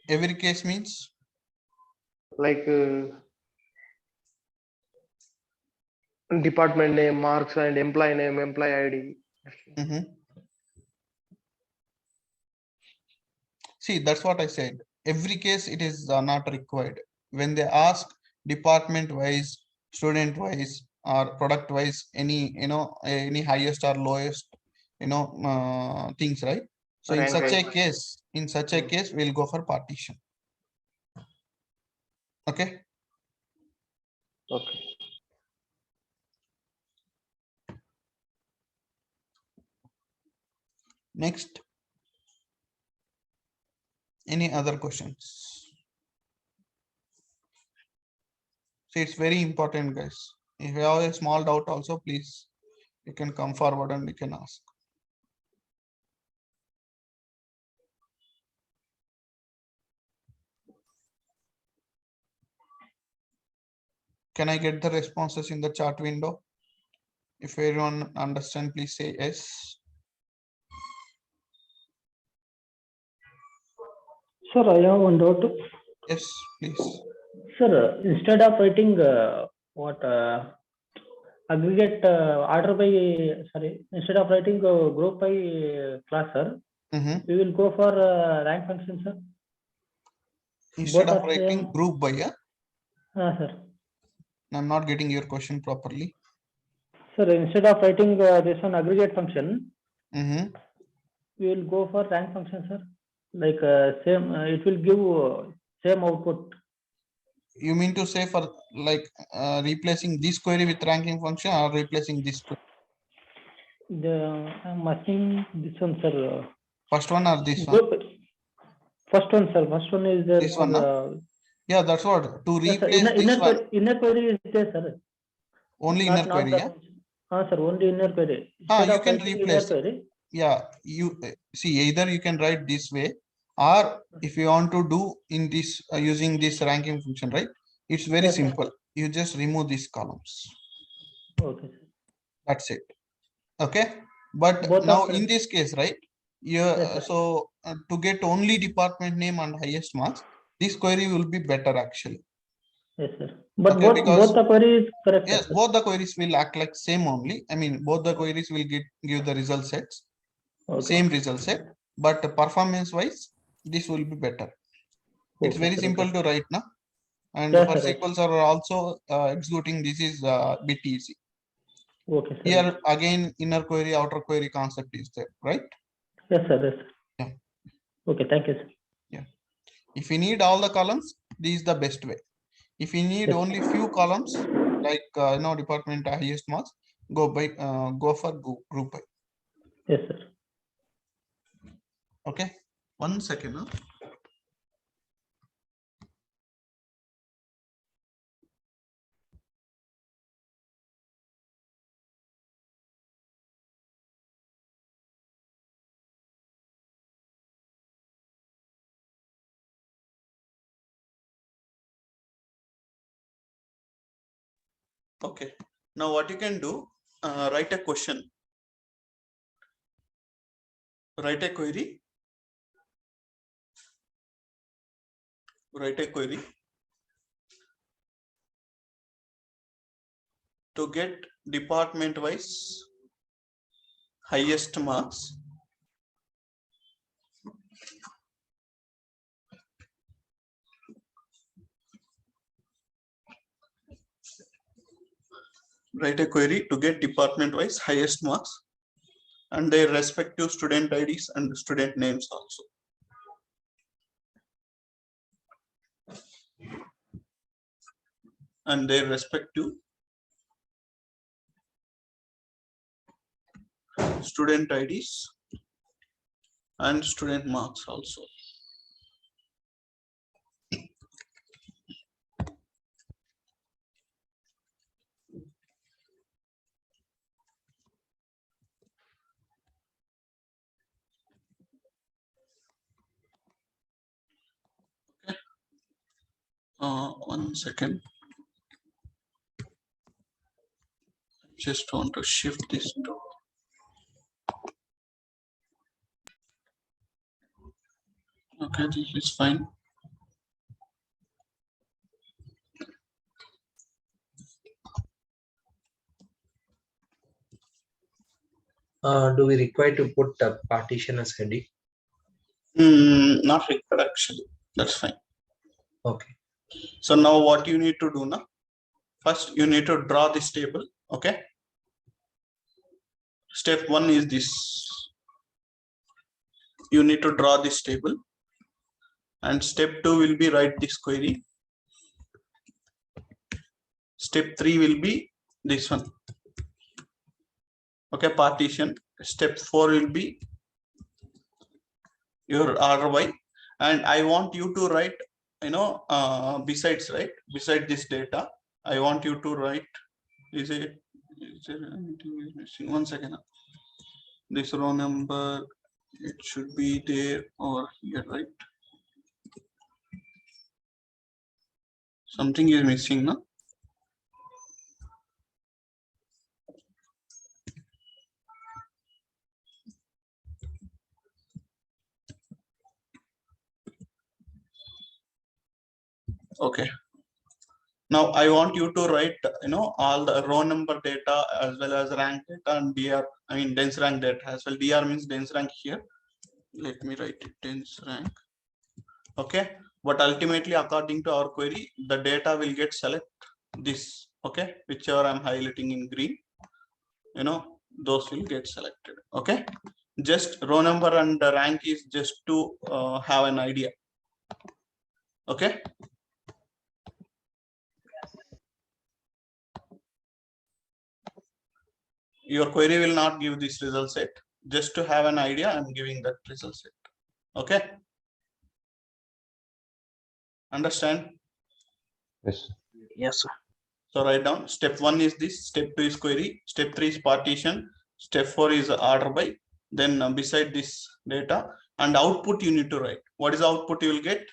Every case means? Like department name, marks, and employee name, employee ID. See, that's what I said. Every case it is not required. When they ask department wise, student wise or product wise, any, any highest or lowest, things, right? So in Rank such a wise. case, we'll go for partition. Okay. Okay. Next. Any other questions? See, it's very important, guys. If you have a small doubt also, please, you can come forward and you can ask. Can I get the responses in the chat window? If everyone understand, please say yes. Sir, I have one doubt. Yes, please. Sir, instead of writing aggregate order by, instead of writing group by class, sir, we will go for rank function, sir. Instead Both of are writing same. group by, yeah? Sir. I'm not getting your question properly. Sir, instead of writing this one aggregate function, we will go for rank function, sir. Like same, it will give same output. You mean to say for like replacing this query with ranking function or replacing this query? I'm asking this one, sir. First one or this one? First one, sir. First one is there. This for, one, yeah, that's what. To yes, sir. replace this one. Inner query is there, sir. Only inner query, yeah? Sir, only inner query. You can replace. Yeah, you see, either you can write this way, or if you want to do in this using this ranking function, right? It's very simple. You just remove these columns. Okay, sir. That's it. Okay, but Both now in this case, right? So to get only department name and highest marks, this query will be better actually. Yes, sir. But Okay, both the queries correct. Yes, both the queries will act like same only. I mean, both the queries will give the result sets, same result set, but performance wise, this will be better. It's very simple to write now. And for SQL Server also executing this is a bit easy. Okay, sir. Here again, inner query, outer query concept is there, right? Yes, sir. Yes. Yeah. Okay, thank you, sir. Yeah. If you need all the columns, this is the best way. If you need only few columns, like department highest marks, go for group by. Yes, sir. Okay. 1 second. Huh? Okay, now what you can do, write a question, write a query, to get department wise highest marks. Write a query to get department wise highest marks and their respective student IDs and student names also. And their respective student IDs and student marks also. Okay. 1 second. Just want to shift this to. Okay, this is fine. Do we require to put a partition as heading? Not required actually. That's fine. Okay. So now what you need to do now? First, you need to draw this table. Okay. Step 1 is this. You need to draw this table. And step 2 will be write this query. Step 3 will be this one. Okay, partition. Step 4 will be your RY. And I want you to write, beside this data, I want you to write, is there anything missing? One second. This row number, it should be there or here, right? Something is missing, no? Okay. Now I want you to write, all the row number data as well as rank data and DR, dense rank data as well. DR means dense rank here. Let me write it, dense rank. Okay. But ultimately, according to our query, the data will get select this. Okay. Whichever I'm highlighting in green, those will get selected. Okay. Just row number and the rank is just to have an idea. Okay. Your query will not give this result set. Just to have an idea, I'm giving that result set. Okay. Understand? Yes. Yes, sir. So write down step 1 is this, step 2 is query, step 3 is partition, step 4 is order by, then beside this data and output you need to write. What is the output you will get?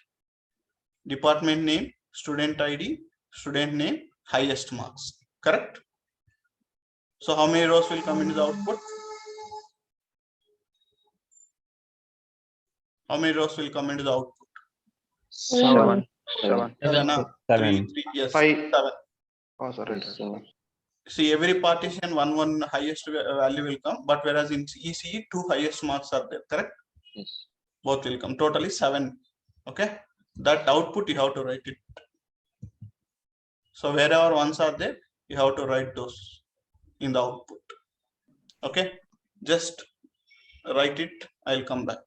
Department name, student ID, student name, highest marks. Correct? So how many rows will come into the output? How many rows will come into the output? 7. 7. 7. 7. Yes. 5. 7. Oh, sorry. See, every partition one highest value will come, but whereas in ECE 2 highest marks are there. Correct? Yes. Both will come. Totally 7. Okay. That output you have to write it. So wherever ones are there, you have to write those in the output. Okay. Just write it. I'll come back.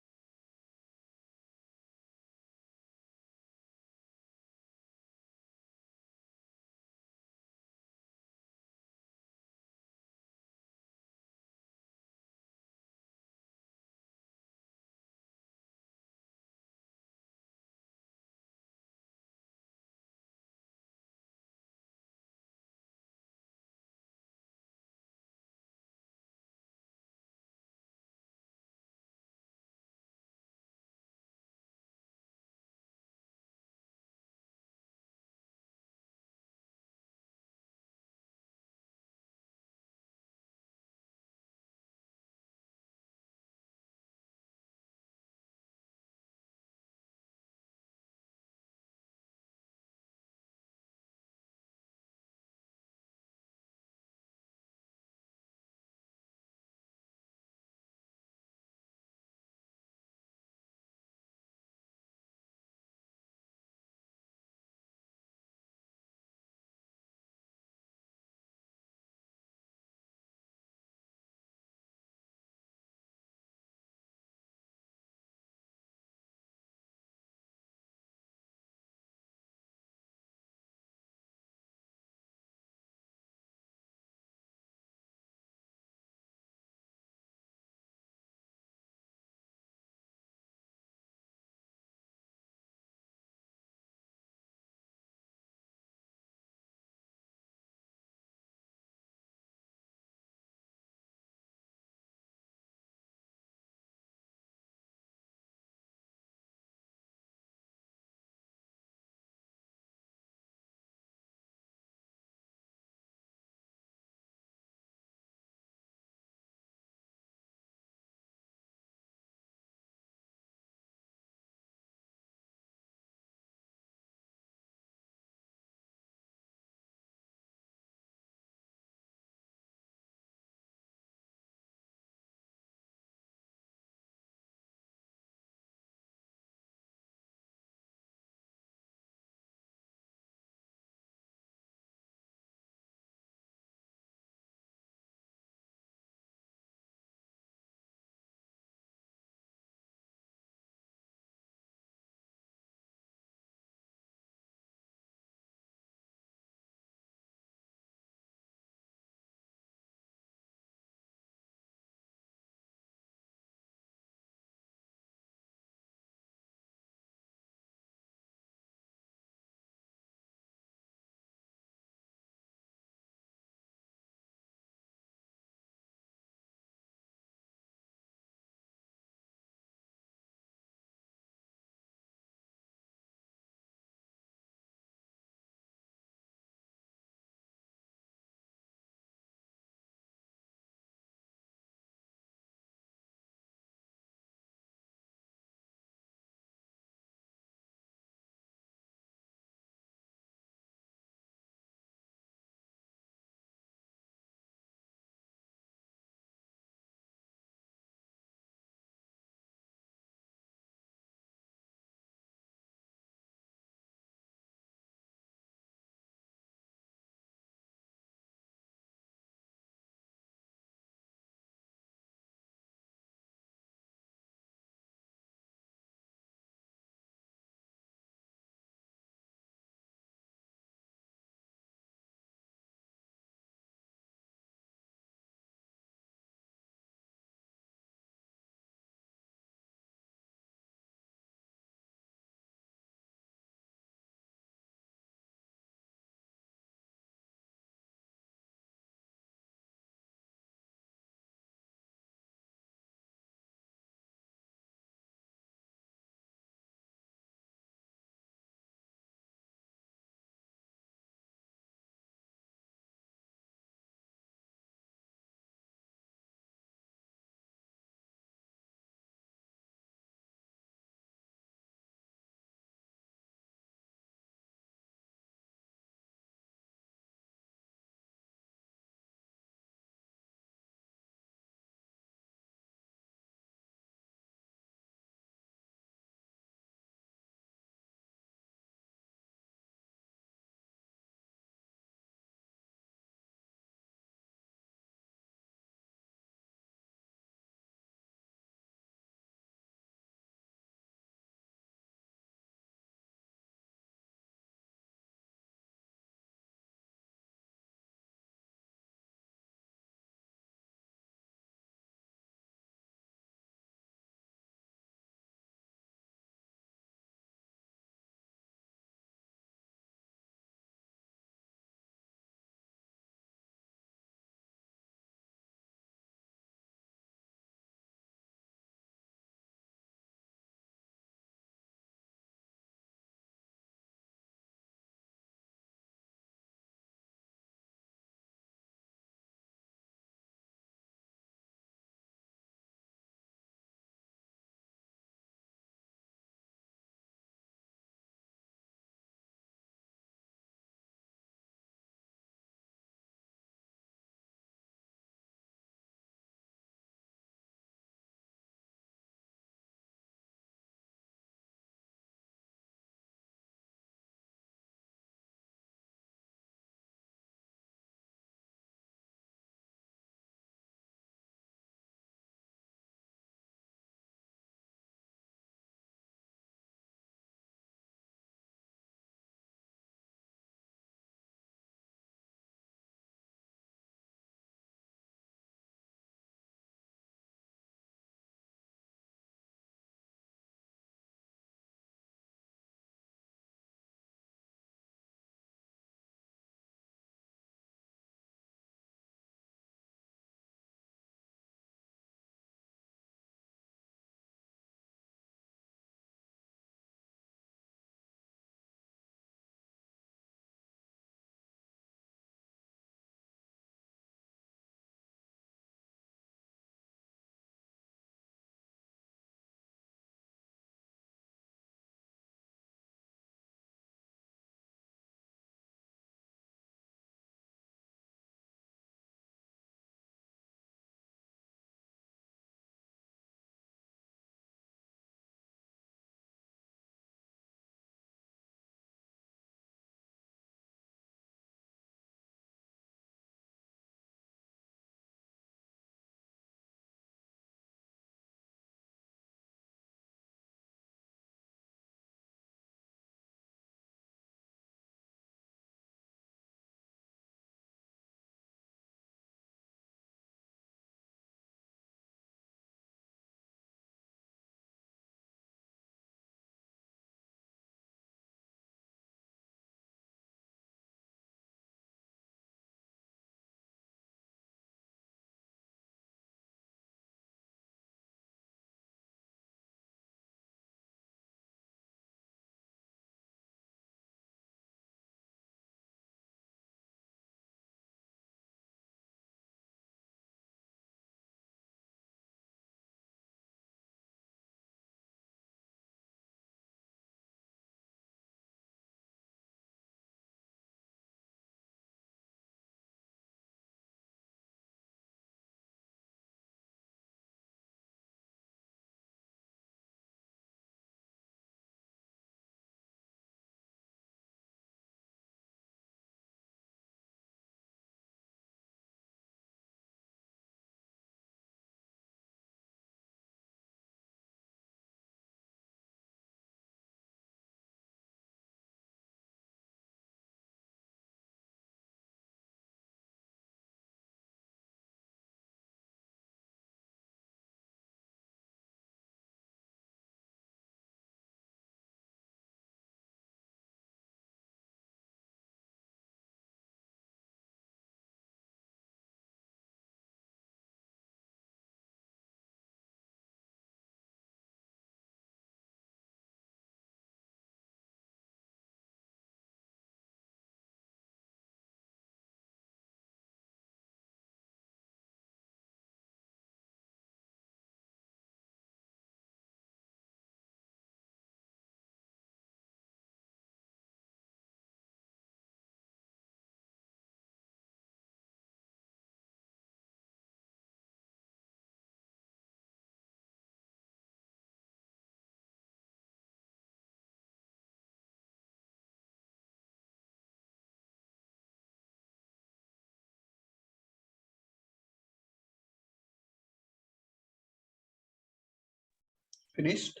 Finished?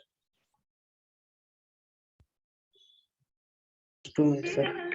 2 minutes, sir.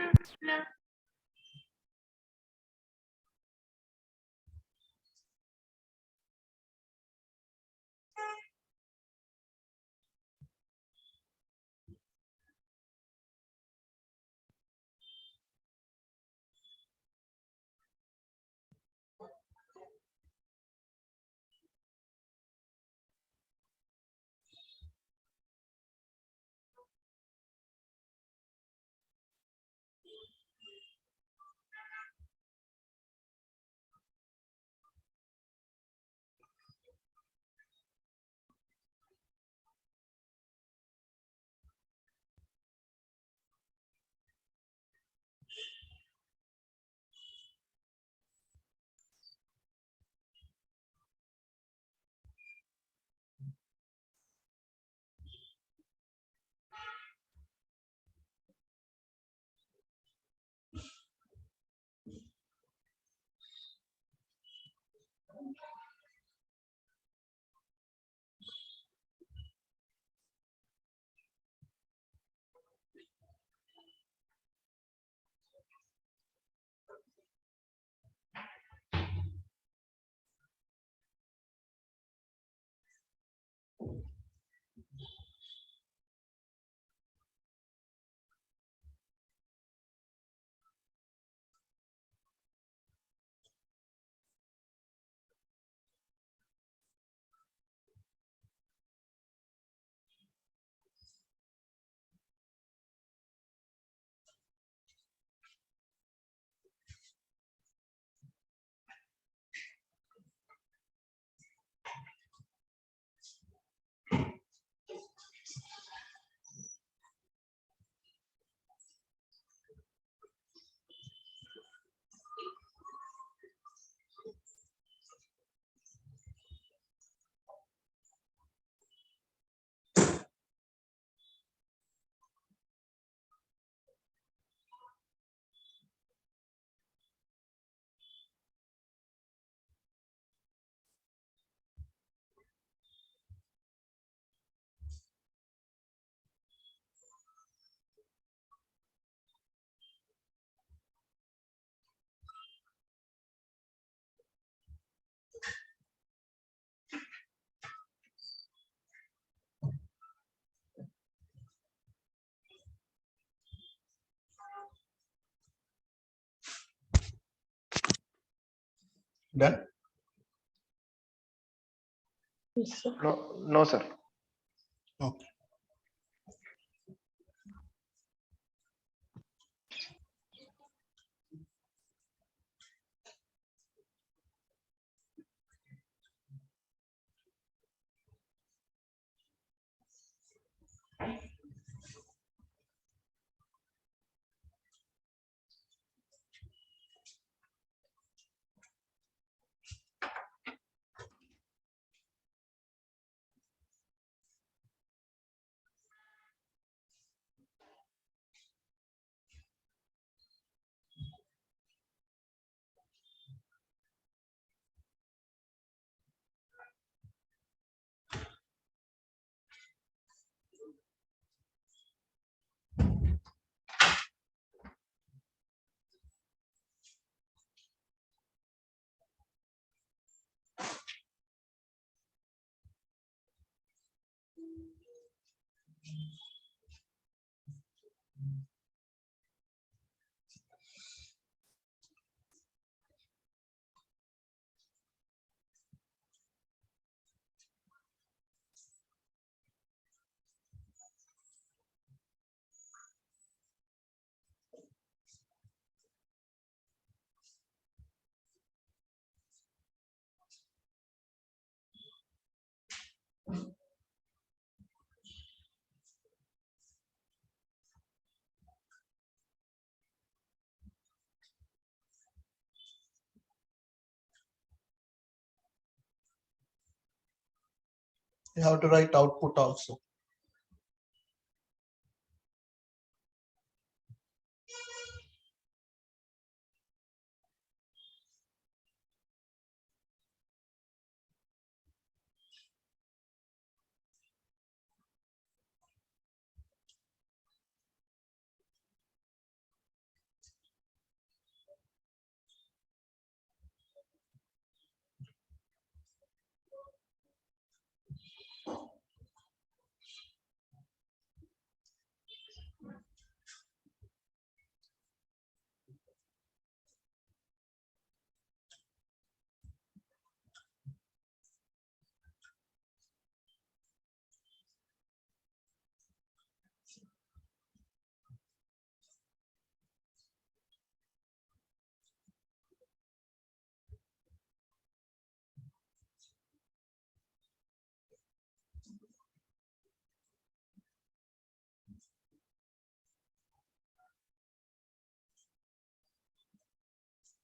Done? Yes, sir. No, sir. Okay. You have to write output also.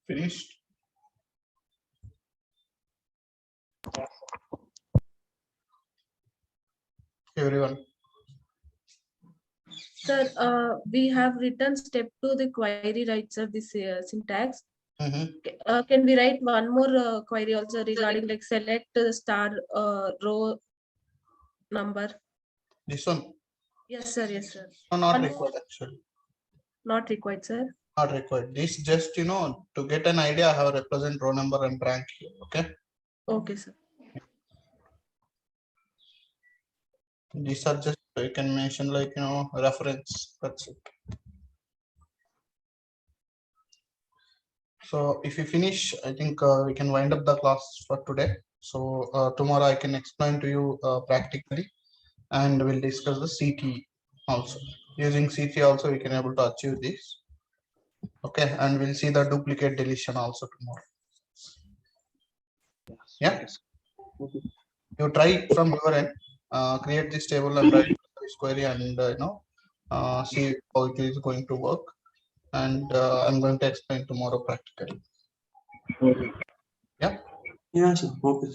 Finished? Everyone. Sir, we have written step 2 the query, right, sir, this syntax. Can we write one more query also regarding like select the star row number? This one? Yes, sir. Yes, sir. No, not One required actually. Not required, sir. Not required. This just, you know, to get an idea how to represent row number and rank here. Okay. Okay, sir. These are just, you can mention like, you know, reference. That's it. So if you finish, I think we can wind up the class for today. So tomorrow I can explain to you practically, and we'll discuss the CT also. Using CT also we can able to achieve this. Okay, and we'll see the duplicate deletion also tomorrow. Yeah. You try from your end, create this table and write this query, and you know, see how it is going to work. And I'm going to explain tomorrow practically. Yeah. Yeah, sir. Okay.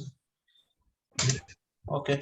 Okay.